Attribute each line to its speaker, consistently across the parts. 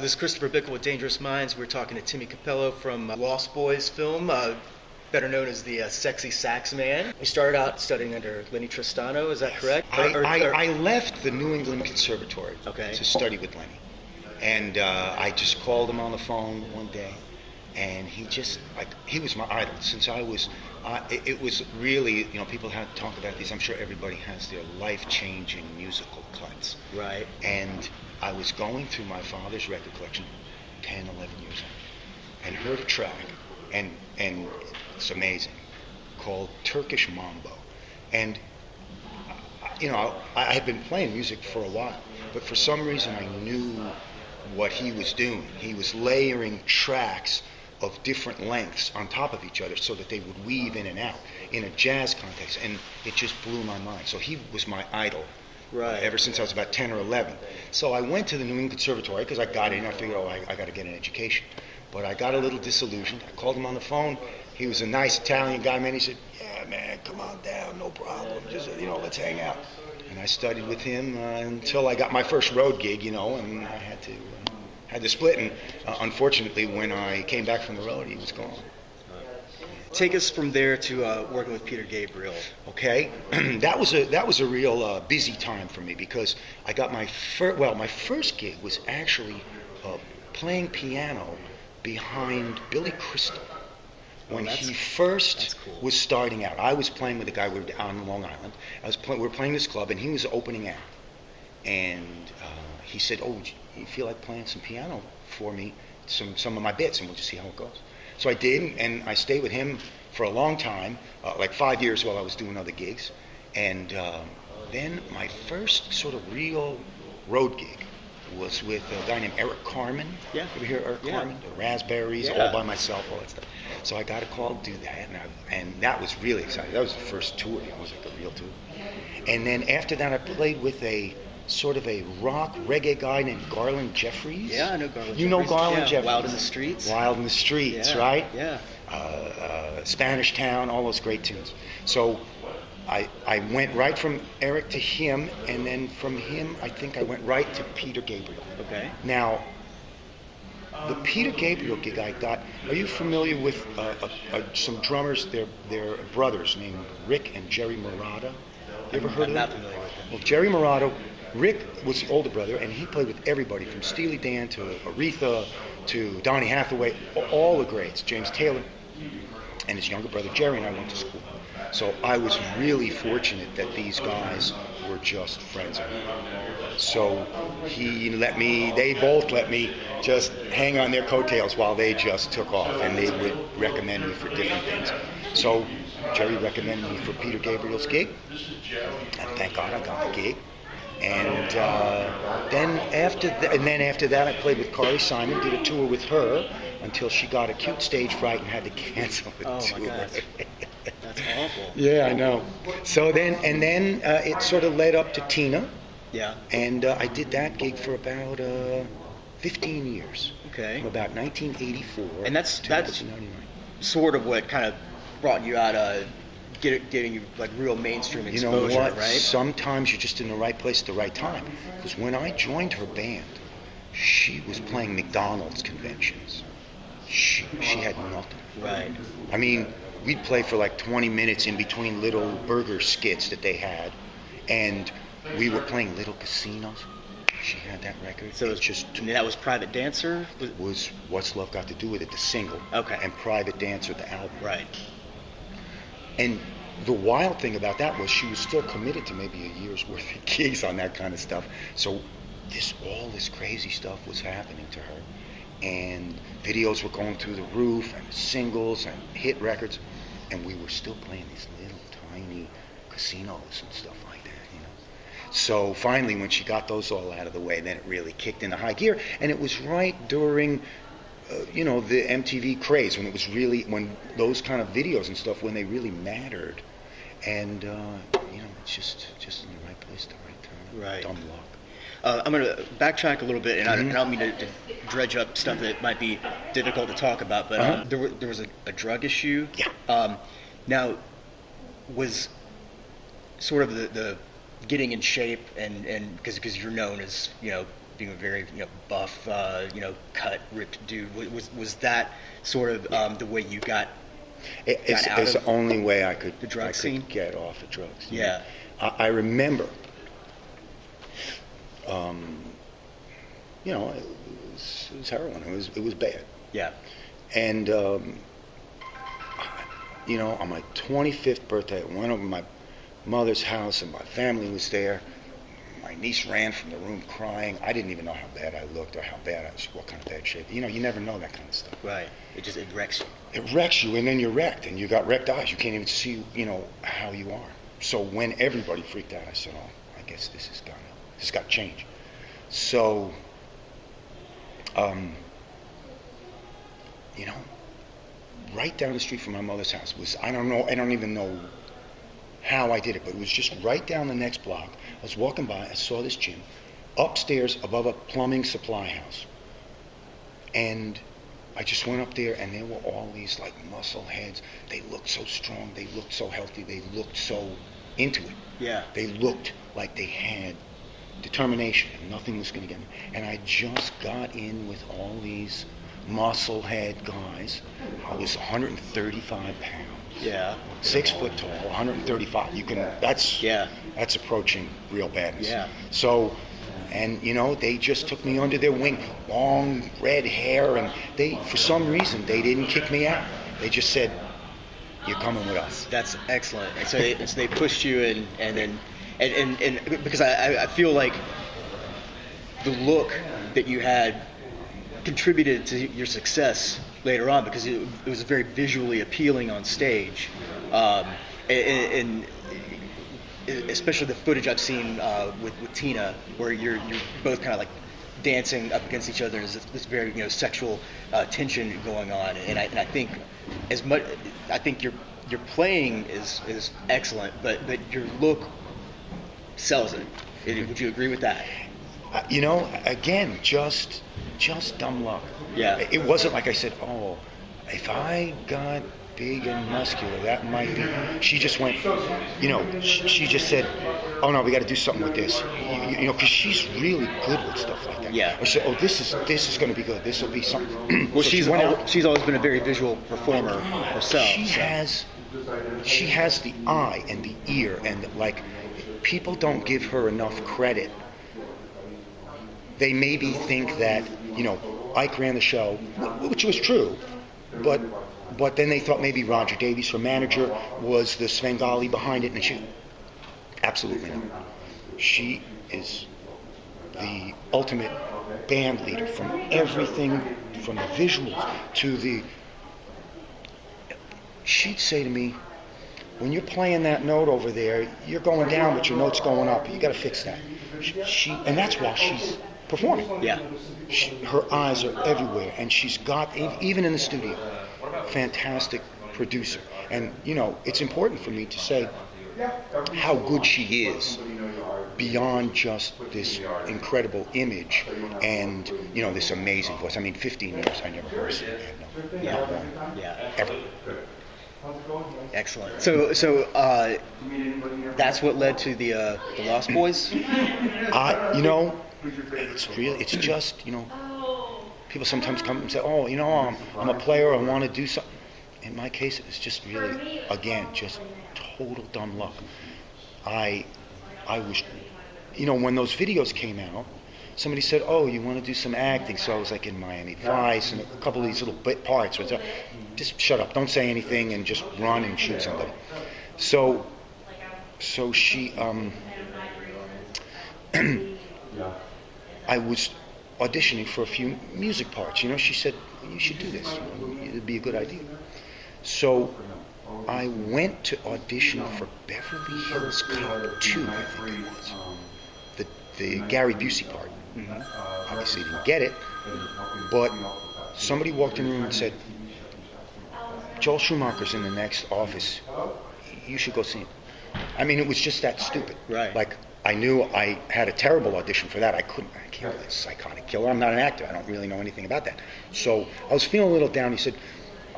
Speaker 1: This is Christopher Bickle with Dangerous Minds. We're talking to Tim Cappello from Lost Boys film, better known as the sexy Sax Man. We started out studying under Lennie Tristano, is that correct?
Speaker 2: I left the New England Conservatory
Speaker 1: Okay.
Speaker 2: to study with Lennie. And I just called him on the phone one day, and he was my idol since I was, it was really, people have to talk about these. I'm sure everybody has their life-changing musical cuts.
Speaker 1: Right.
Speaker 2: And I was going through my father's record collection, 10, 11 years old, and heard a track, and it's amazing, called Turkish Mambo. And, I had been playing music for a while, but for some reason I knew what he was doing. He was layering tracks of different lengths on top of each other so that they would weave in and out in a jazz context, and it just blew my mind. So he was my idol.
Speaker 1: Right.
Speaker 2: Ever since I was about 10 or 11. So I went to the New England Conservatory because I got in. I figured, I got to get an education. But I got a little disillusioned. I called him on the phone. He was a nice Italian guy, man. He said, yeah, man, come on down, no problem. Just, let's hang out. And I studied with him until I got my first road gig, and I had to split. And unfortunately, when I came back from the road, he was gone.
Speaker 1: Take us from there to working with Peter Gabriel.
Speaker 2: Okay, that was a real busy time for me because I got my first gig was actually playing piano behind Billy Crystal when he first was starting out. I was playing with a guy on Long Island. We were playing this club, and he was opening act, and he said, "Oh, you feel like playing some piano for me, some of my bits, and we'll just see how it goes." So I did, and I stayed with him for a long time, like 5 years while I was doing other gigs. And then my first sort of real road gig was with a guy named Eric Carmen.
Speaker 1: Yeah.
Speaker 2: You ever hear Eric Carmen? The Raspberries, all by myself, all that stuff. So I got a call to do that, and that was really exciting. That was the first tour. It was like a real tour. And then after that, I played with a sort of a rock reggae guy named Garland Jeffreys.
Speaker 1: Yeah, I know Garland Jeffreys.
Speaker 2: You know Garland Jeffreys?
Speaker 1: Wild in the Streets.
Speaker 2: Wild in the Streets, right?
Speaker 1: Yeah.
Speaker 2: Spanish Town, all those great tunes. So I went right from Eric to him, and then from him, I think I went right to Peter Gabriel.
Speaker 1: Okay.
Speaker 2: Now, the Peter Gabriel gig I got, are you familiar with some drummers? They're brothers named Rick and Jerry Murata. You ever heard of them?
Speaker 1: I'm not familiar with them.
Speaker 2: Well, Jerry Murata, Rick was the older brother, and he played with everybody from Steely Dan to Aretha to Donny Hathaway, all the greats, James Taylor, and his younger brother Jerry and I went to school. So I was really fortunate that these guys were just friends of mine. So they both let me just hang on their coattails while they just took off, and they would recommend me for different things. So Jerry recommended me for Peter Gabriel's gig, and thank God I got the gig. And then after that, I played with Carly Simon, did a tour with her until she got acute stage fright and had to cancel the tour.
Speaker 1: Oh my God, that's awful.
Speaker 2: Yeah, I know. So then it sort of led up to Tina.
Speaker 1: Yeah.
Speaker 2: And I did that gig for about 15 years.
Speaker 1: Okay.
Speaker 2: From about 1984
Speaker 1: and that's
Speaker 2: to 1999.
Speaker 1: Sort of what kind of brought you out, getting you like real mainstream exposure,
Speaker 2: You know what?
Speaker 1: right?
Speaker 2: Sometimes you're just in the right place at the right time. Because when I joined her band, she was playing McDonald's conventions. She had nothing.
Speaker 1: Right.
Speaker 2: I mean, we'd play for like 20 minutes in between little burger skits that they had, and we were playing Little Casinos. She had that record.
Speaker 1: So that was Private Dancer?
Speaker 2: Was What's Love Got to Do with It, the single.
Speaker 1: Okay.
Speaker 2: And Private Dancer, the album.
Speaker 1: Right.
Speaker 2: And the wild thing about that was she was still committed to maybe a year's worth of gigs on that kind of stuff. So all this crazy stuff was happening to her. And videos were going through the roof, and singles and hit records. And we were still playing these little tiny casinos and stuff like that, So finally, when she got those all out of the way, then it really kicked into high gear. And it was right during the MTV craze, when those kind of videos and stuff, when they really mattered. And, it's just in the right place at the right time.
Speaker 1: Right.
Speaker 2: Dumb luck.
Speaker 1: I'm going to backtrack a little bit, and I don't mean to dredge up stuff that might be difficult to talk about, but there was a drug issue.
Speaker 2: Yeah.
Speaker 1: Now, was sort of the getting in shape, and because you're known as, being a very buff, cut, ripped dude. Was that sort of the way you got out
Speaker 2: It's
Speaker 1: of
Speaker 2: the only way I could
Speaker 1: the drug scene?
Speaker 2: Get off of drugs.
Speaker 1: Yeah.
Speaker 2: I remember, it was heroin. It was bad.
Speaker 1: Yeah.
Speaker 2: And on my 25th birthday, I went over to my mother's house, and my family was there. My niece ran from the room crying. I didn't even know how bad I looked or what kind of bad shape. You never know that kind of stuff.
Speaker 1: Right. It wrecks you.
Speaker 2: It wrecks you, and then you're wrecked, and you got wrecked eyes. You can't even see, how you are. So when everybody freaked out, I said, "Oh, I guess this has got to change." So, right down the street from my mother's house was, I don't even know how I did it, but it was just right down the next block. I was walking by, I saw this gym upstairs above a plumbing supply house. And I just went up there, and there were all these like muscle heads. They looked so strong, they looked so healthy, they looked so into it.
Speaker 1: Yeah.
Speaker 2: They looked like they had determination and nothing was going to get me. And I just got in with all these muscle head guys. I was 135 pounds.
Speaker 1: Yeah.
Speaker 2: 6 foot tall, 135. That's approaching real badness.
Speaker 1: Yeah.
Speaker 2: So, and they just took me under their wing, long red hair, and for some reason, they didn't kick me out. They just said, "You're coming with us."
Speaker 1: That's excellent. And so they pushed you, and because I feel like the look that you had contributed to your success later on, because it was very visually appealing on stage, and especially the footage I've seen with Tina, where you're both kind of like dancing up against each other. There's this very sexual tension going on, and I think your playing is excellent, but your look sells it. Would you agree with that?
Speaker 2: Again, just dumb luck.
Speaker 1: Yeah.
Speaker 2: It wasn't like I said, "Oh, if I got big and muscular, that might be." She just went, she just said, "Oh no, we got to do something with this," because she's really good with stuff like that.
Speaker 1: Yeah.
Speaker 2: I said, "Oh, this is going to be good. This will be something."
Speaker 1: Well, she's always been a very visual performer herself.
Speaker 2: She has the eye and the ear, and like people don't give her enough credit. They maybe think that Ike ran the show, which was true, but then they thought maybe Roger Davies, her manager, was the Svengali behind it, and she absolutely not. She is the ultimate band leader, from everything, from the visuals to the. She'd say to me, "When you're playing that note over there, you're going down, but your note's going up. You got to fix that." And that's while she's performing.
Speaker 1: Yeah.
Speaker 2: Her eyes are everywhere, and she's got, even in the studio, fantastic producer. And it's important for me to say how good she is beyond just this incredible image and this amazing voice. I mean, 15 years I never heard her.
Speaker 1: Yeah.
Speaker 2: Ever.
Speaker 1: Excellent. So that's what led to the Lost Boys?
Speaker 2: It's just, people sometimes come and say, "Oh, I'm a player, I want to do something." In my case, it was just really, again, just total dumb luck. I was, when those videos came out, somebody said, "Oh, you want to do some acting?" So I was like in Miami Vice and a couple of these little bit parts. Where just shut up, don't say anything, and just run and shoot somebody. So she, I was auditioning for a few music parts. She said, "You should do this. It'd be a good idea." So I went to audition for Beverly Hills Cop 2, I think it was. The Gary Busey part. Mm-hmm. Obviously didn't get it, but somebody walked in the room and said, "Joel Schumacher's in the next office. You should go see him." I mean, it was just that stupid.
Speaker 1: Right.
Speaker 2: Like, I knew I had a terrible audition for that. I can't play a psychotic killer. I'm not an actor. I don't really know anything about that. So I was feeling a little down. He said,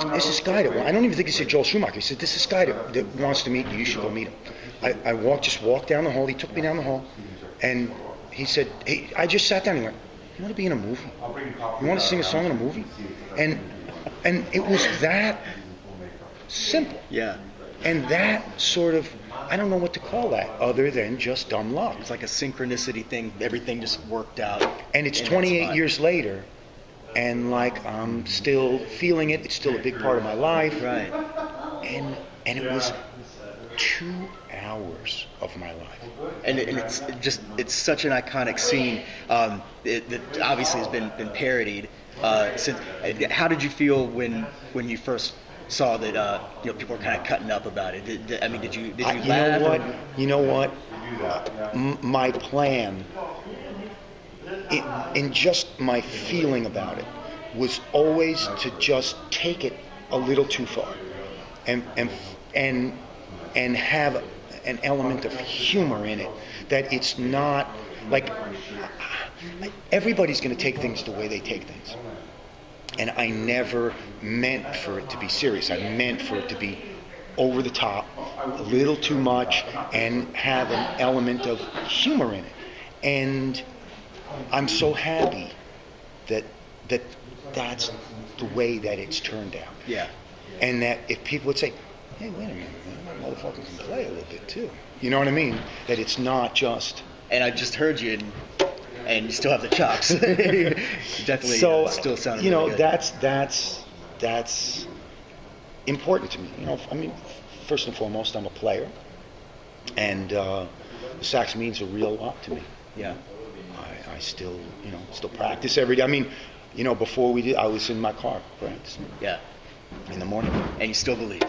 Speaker 2: "There's this guy I don't even think he said Joel Schumacher. He said, "This is this guy that wants to meet you. You should go meet him." I walked down the hall. He took me down the hall, and he said, hey, I just sat down and he went, you want to be in a movie? You want to sing a song in a movie? And it was that simple.
Speaker 1: Yeah.
Speaker 2: And that sort of, I don't know what to call that other than just dumb luck.
Speaker 1: It's like a synchronicity thing. Everything just worked out.
Speaker 2: And it's 28 years later, and like I'm still feeling it. It's still a big part of my life.
Speaker 1: Right.
Speaker 2: And it was 2 hours of my life.
Speaker 1: And it's such an iconic scene that obviously has been parodied since. How did you feel when you first saw that people were kind of cutting up about it? Did you laugh?
Speaker 2: You know what? My plan, in just my feeling about it, was always to just take it a little too far, and have an element of humor in it. That it's not like everybody's going to take things the way they take things. And I never meant for it to be serious. I meant for it to be over the top, a little too much, and have an element of humor in it. And I'm so happy that that's the way that it's turned out.
Speaker 1: Yeah.
Speaker 2: And that if people would say, hey, wait a minute, man, that motherfucker can play a little bit too. You know what I mean? That it's not just...
Speaker 1: And I just heard you, and you still have the chops. Definitely still sounding really good.
Speaker 2: That's important to me. I mean, first and foremost, I'm a player, and the sax means a real lot to me.
Speaker 1: Yeah.
Speaker 2: I still practice every day. I mean, before we did, I was in my car practicing.
Speaker 1: Yeah.
Speaker 2: In the morning.
Speaker 1: And you still believe.